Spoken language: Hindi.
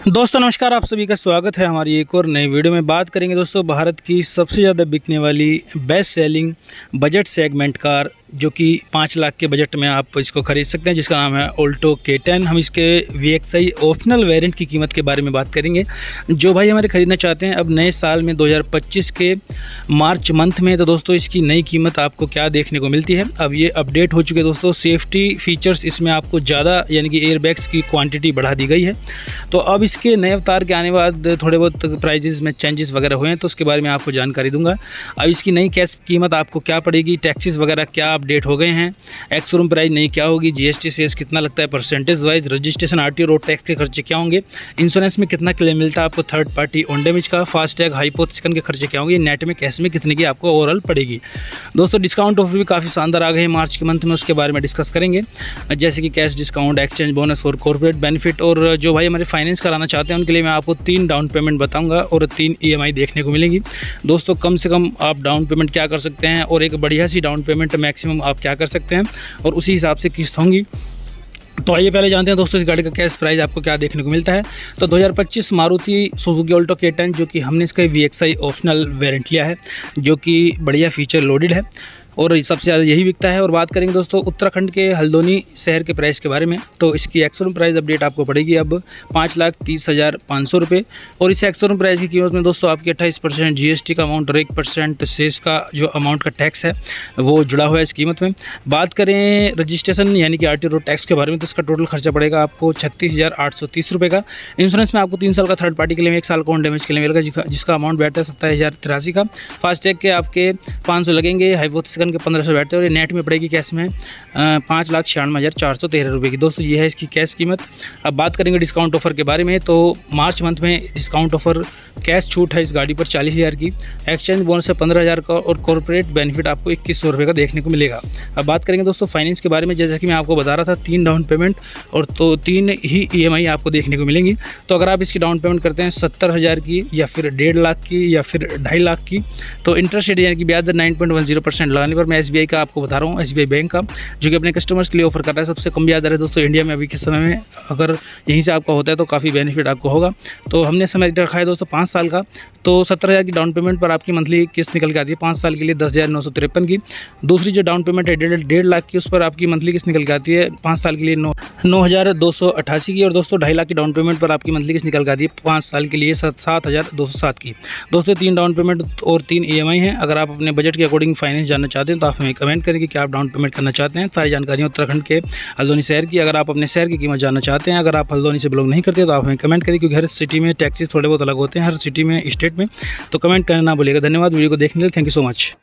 दोस्तों नमस्कार, आप सभी का स्वागत है हमारी एक और नई वीडियो में। बात करेंगे दोस्तों भारत की सबसे ज़्यादा बिकने वाली best selling budget segment car, जो कि 5 लाख के बजट में आप इसको खरीद सकते हैं, जिसका नाम है ऑल्टो K10। हम इसके VXI ऑप्शनल वेरिएंट की कीमत के बारे में बात करेंगे। जो भाई हमारे ख़रीदना चाहते हैं अब नए साल में 2025 के मार्च मंथ में, तो दोस्तों इसकी नई कीमत आपको क्या देखने को मिलती है। अब ये अपडेट हो चुके दोस्तों। सेफ्टी फीचर्स इसमें आपको ज़्यादा, यानी कि एयरबैग्स की क्वान्टिटी बढ़ा दी गई है। तो अब इसके नए अवतार के आने बाद थोड़े बहुत प्राइजेस में चेंजेस वगैरह हुए हैं, तो उसके बारे में आपको जानकारी दूंगा। अब इसकी नई कैश कीमत आपको क्या पड़ेगी, टैक्सेस वगैरह क्या अपडेट हो गए हैं, एक्स शोरूम प्राइस नई क्या होगी, GST सेस कितना लगता है percentage wise, registration RTO road tax के खर्चे क्या होंगे, इंश्योरेंस में कितना क्लेम मिलता है आपको थर्ड पार्टी ऑन डैमेज का, फास्टैग हाइपोथेसिस के खर्चे क्या होंगे, नेट में कैश में कितने की आपको ओवरऑल पड़ेगी। दोस्तों डिस्काउंट ऑफर भी काफ़ी शानदार आ गए हैं मार्च के मंथ में, उसके बारे में डिस्कस करेंगे, जैसे कि कैश डिस्काउंट, एक्सचेंज बोनस और कॉर्पोरेट बेनिफिट। और जो भाई हमारे फाइनेंस कराना चाहते हैं उनके लिए मैं आपको 3 डाउन पेमेंट बताऊंगा और 3 EMI देखने को मिलेंगी। दोस्तों कम से कम आप डाउन पेमेंट क्या कर सकते हैं और एक बढ़िया सी डाउन पेमेंट मैक्सिमम आप क्या कर सकते हैं, और उसी हिसाब से किस्त होंगी। तो आइए पहले जानते हैं दोस्तों इस गाड़ी का कैश प्राइस आपको क्या देखने को मिलता है। तो 2025 मारुति सुजुकी ऑल्टो K10, जो कि हमने इसका VXI ऑप्शनल वेरिएंट लिया है, जो कि बढ़िया फीचर लोडेड है और सबसे ज़्यादा यही बिकता है। और बात करेंगे दोस्तों उत्तराखंड के हल्द्वानी शहर के प्राइस के बारे में, तो इसकी एक्स-शोरूम प्राइस अपडेट आपको पड़ेगी अब 5,30,500 रुपये। और इस एक्स-शोरूम प्राइस की कीमत में दोस्तों आपकी 28% GST का अमाउंट और 1% सेस का जो अमाउंट का टैक्स है वो जुड़ा हुआ है इस कीमत में। बात करें रजिस्ट्रेशन यानी कि RTO रोड टैक्स के बारे में, तो इसका टोटल खर्चा पड़ेगा आपको 36,830 रुपये का। इंश्योरेंस में आपको 3 साल का थर्ड पार्टी क्लेम, 1 साल का ऑन डैमेज क्लेम मिलेगा, जिसका अमाउंट बैठता है 27,083 का। फास्टैग के आपके 500 लगेंगे, हाइपोथेसिस के 1500 बैठते हैं, और ये नेट में पड़ेगी कैश में 5,96,413 रुपये की। दोस्तों ये है इसकी कैश कीमत। अब बात करेंगे डिस्काउंट ऑफर के बारे में, तो मार्च मंथ में डिस्काउंट ऑफर कैश छूट है इस गाड़ी पर 40,000 की, एक्सचेंज बोनस है 15,000 का, और कॉर्पोरेट बेनिफिट आपको 2100 रुपये का देखने को मिलेगा। अब बात करेंगे दोस्तों फाइनेंस के बारे में, जैसे कि मैं आपको बता रहा था 3 डाउन पेमेंट और तो 3 ही EMI आपको देखने को मिलेंगी। तो अगर आप इसकी डाउन पेमेंट करते हैं 70,000 की, या फिर 1.5 लाख की, या फिर 2.5 लाख की, तो इंटरेस्ट रेट यानी कि ब्याज दर 9.10% लगाने पर, मैं SBI का आपको बता रहा हूँ, SBI बैंक का, जो कि अपने कस्टमर्स के लिए ऑफर कर रहा है। सबसे कम ब्याज दर है दोस्तों इंडिया में अभी के समय में। अगर यहीं से आपका होता है तो काफ़ी बेनिफिट आपको होगा। तो हमने समय रखा है दोस्तों 5 साल का, तो 17,000 की डाउन पेमेंट पर आपकी मंथली किस्त निकल के आती है 5 साल के लिए 10,953 की। दूसरी जो डाउन पेमेंट है 1.5 लाख की, उस पर आपकी मंथली किस्त निकल के आती है 5 साल के लिए 9,288 की। और दोस्तों 2.5 लाख की डाउन पेमेंट पर आपकी मंथली किस्त निकल के आती है 5 साल के लिए 7,207 की। दोस्तों 3 डाउन पेमेंट और 3 EMI हैं। अगर आप अपने बजट के अकॉर्डिंग फाइनेंस जानना चाहते हैं तो आप हमें कमेंट करें कि क्या आप डाउन पेमेंट करना चाहते हैं। सारी जानकारियाँ उत्तराखंड के हल्द्वानी शहर की। अगर आप अपने शहर की कीमत जानना चाहते हैं, अगर आप हल्द्वानी से बिलोंग नहीं करते तो आप हमें कमेंट करें, क्योंकि हर सिटी में टैक्सेस थोड़े बहुत अलग होते हैं, हर सिटी में, स्टेट में। तो कमेंट करना ना भूलिएगा। धन्यवाद वीडियो को देखने के लिए, थैंक यू सो मच।